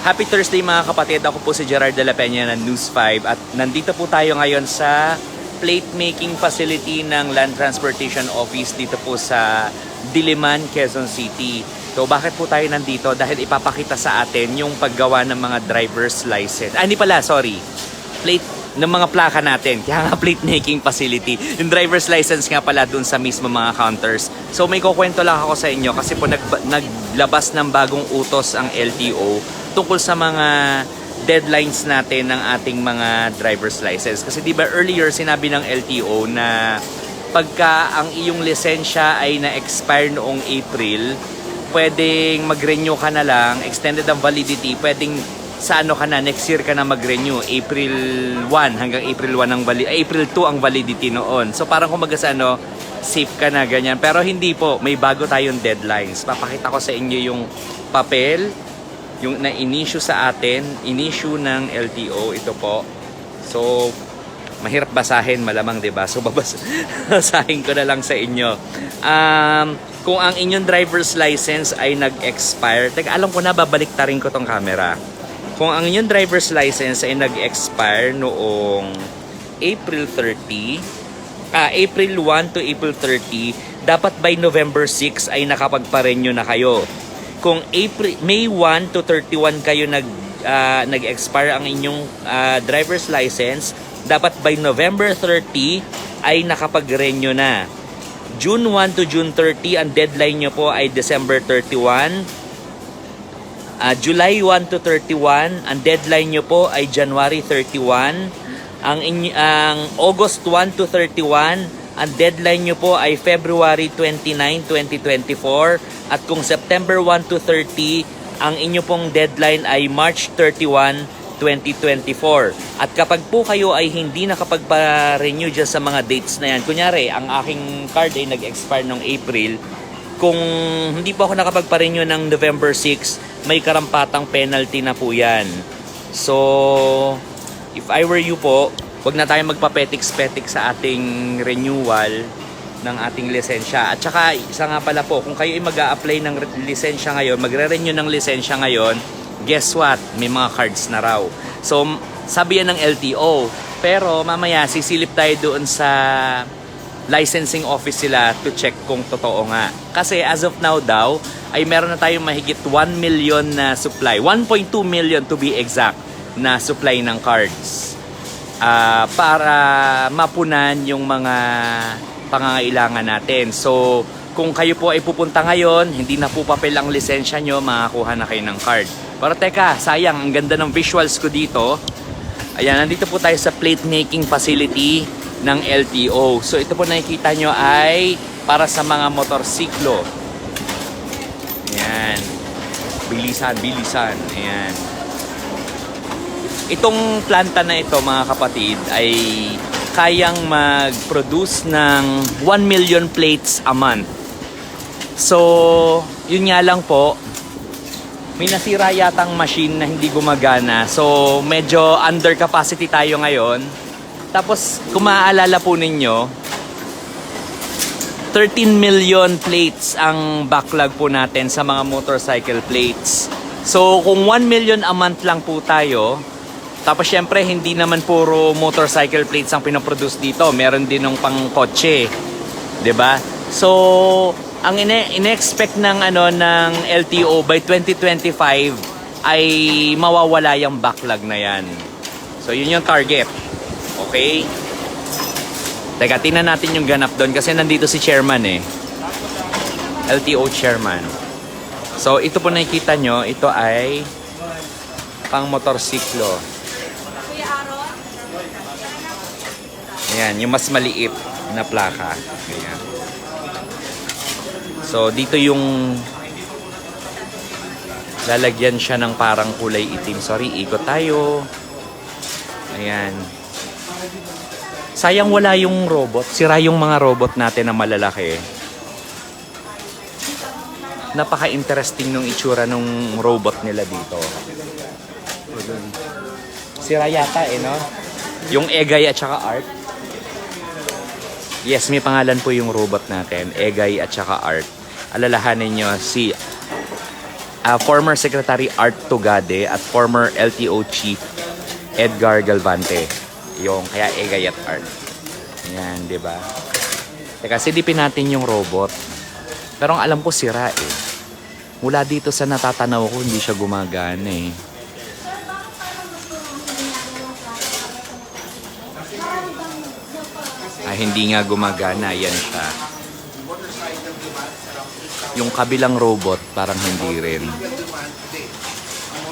Happy Thursday mga kapatid, ako po si Gerard de la Peña ng News 5 at nandito po tayo ngayon sa plate making facility ng Land Transportation Office dito po sa Diliman, Quezon City. So bakit po tayo nandito? Dahil ipapakita sa atin yung paggawa ng mga driver's license. Hindi pala, sorry. Plate ng mga plaka natin. Kaya nga plate making facility. Yung driver's license nga pala dun sa mismo mga counters. So may kukwento lang ako sa inyo kasi po naglabas ng bagong utos ang LTO tungkol sa mga deadlines natin ng ating mga driver's license. Kasi di ba earlier sinabi ng LTO na pagka ang iyong lisensya ay na-expire noong April, pwedeng mag-renew ka na lang, extended ang validity, pwedeng sa ano ka na, next year ka na mag-renew, April 1 hanggang April 1 ang April 2 ang validity noon. So parang kumaga sa ano, safe ka na ganyan. Pero hindi po, may bago tayong deadlines. Papakita ko sa inyo yung papel, yung na-inissue sa atin, inissue ng LTO, ito po. So, mahirap basahin, malamang, diba? So, babasahin ko na lang sa inyo. Kung ang inyong driver's license ay nag-expire, teka, alam ko na, babalik ta rin ko tong camera. Kung ang inyong driver's license ay nag-expire noong April 1 to April 30, dapat by November 6 ay nakapagpa-renew na kayo. Kung May 1 to 31 kayo nag-expire ang inyong driver's license, dapat by November 30 ay nakapag-renew na. June 1 to June 30, ang deadline nyo po ay December 31. July 1 to 31, ang deadline nyo po ay January 31. Ang August 1 to 31, ang deadline nyo po ay February 29, 2024. At kung September 1 to 30, ang inyo pong deadline ay March 31, 2024. At kapag po kayo ay hindi nakapagpa-renew dyan sa mga dates na yan, kunyari, ang aking card ay nag-expire noong April, kung hindi po ako nakapagpa-renew ng November 6, may karampatang penalty na po yan. So, if I were you po, wag na tayo magpapetiks-petik sa ating renewal ng ating lisensya. At saka, isa nga pala po, kung kayo ay mag-a-apply ng lisensya ngayon, magre-renew ng lisensya ngayon, guess what? May mga cards na raw. So, sabi yan ng LTO. Pero mamaya, sisilip tayo doon sa licensing office sila to check kung totoo nga. Kasi as of now daw, ay meron na tayong mahigit 1 million na supply. 1.2 million to be exact na supply ng cards. Para mapunan yung mga pangangailangan natin. So, kung kayo po ay pupunta ngayon, hindi na po papel ang lisensya nyo, makakuha na kayo ng card. Pero teka, sayang, ang ganda ng visuals ko dito. Ayan, nandito po tayo sa plate making facility ng LTO. So, ito po nakikita nyo ay para sa mga motorsiklo. Ayan. Bilisan. Ayan. Itong planta na ito, mga kapatid, ay kayang mag-produce ng 1 million plates a month. So, yun nga lang po, may nasira yatang machine na hindi gumagana. So, medyo under capacity tayo ngayon. Tapos, kung maaalala po ninyo, 13 million plates ang backlog po natin sa mga motorcycle plates. So, kung 1 million a month lang po tayo, tapos syempre, hindi naman puro motorcycle plates ang pinoproduce dito. Meron din ng pang-kotse. 'Di ba? So, ang ine-expect ng ng LTO by 2025 ay mawawala yung backlog na 'yan. So, yun yung target. Okay? Teka, tingnan natin yung ganap doon kasi nandito si chairman LTO chairman. So, ito po nakikita nyo, ito ay pang motorsiklo. Ayan, yung mas maliit na plaka. Ayan. So, dito yung lalagyan siya ng parang kulay itim. Sorry, ikot tayo. Ayan. Sayang wala yung robot. Sira yung mga robot natin na malalaki. Napaka-interesting nung itsura nung robot nila dito. Sira yata no? Yung Egay at saka Art. Yes, may pangalan po yung robot natin. Egay at saka Art. Alalahanin nyo si former Secretary Art Tugade at former LTO Chief Edgar Galvante. Yung kaya Egay at Art. Yan, di ba? Teka, silipin natin yung robot. Pero ang alam ko sira eh. Mula dito sa natatanaw ko, hindi siya gumagana eh. Hindi nga gumagana. Yan siya. Yung kabilang robot, parang hindi rin.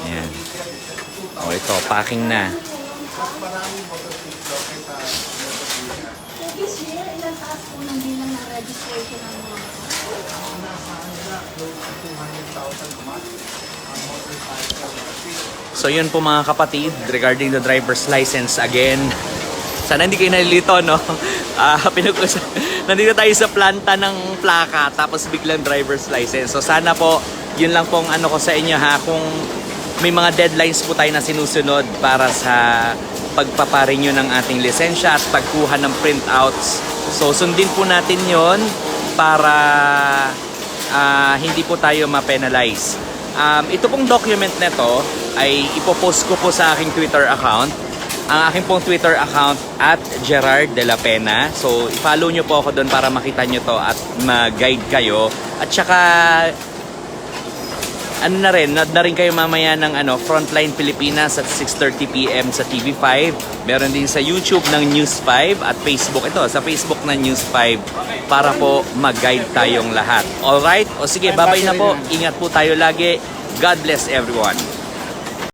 Yan. O ito, packing na. This year, ilang taas po nang bilang ng registration ng mga So yun po mga kapatid, regarding the driver's license again. Sana hindi kayo nalilito, no? Nandito tayo sa planta ng plaka, tapos biglang driver's license. So sana po, yun lang pong ano ko sa inyo ha, kung may mga deadlines po tayo na sinusunod para sa pagpaparenew ng ating lisensya at pagkuha ng printouts. So sundin po natin yon para hindi po tayo ma-penalize. Ito pong document nito ay ipopost ko po sa aking Twitter account. Ang aking pong Twitter account at Gerard de la Pena. So i-follow nyo po ako doon para makita nyo to at mag-guide kayo. At saka ano na rin kayo mamaya ng Frontline Pilipinas at 6:30 PM sa TV5. Meron din sa YouTube ng News 5 at Facebook. Ito, sa Facebook ng News 5 para po mag-guide tayong lahat. Alright? O sige, bye-bye na po. Ingat po tayo lagi. God bless everyone.